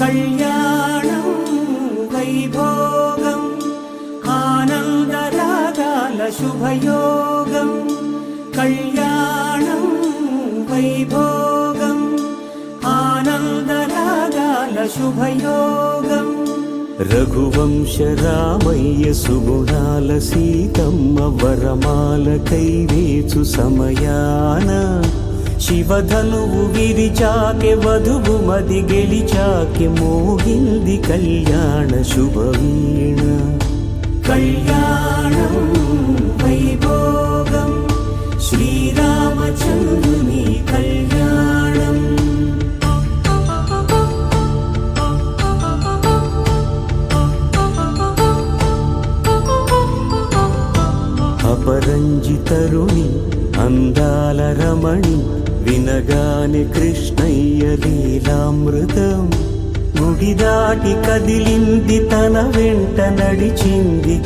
కళ్యాణం వైభోగం ఆనందరాగాల శుభయోగం. కళ్యాణం వైభోగం ఆనందరాగాల శుభయోగం. రఘువంశ రామయ్య సుగుణాల సీతమ్మ వరమాల కైవేచు సమయాన శివధనువు విరిచాకె వధువు మది గెలిచాకె మోగింది కళ్యాణ శుభవీణ. కళ్యాణం వైభోగం శ్రీరామచంద్రుని కళ్యాణం. అపరంజితరుణి అందాల రమణి వినగానే కృష్ణయ్య లీలామృతం. గుడి దాటి కదిలింది తన వెంట నడిచింది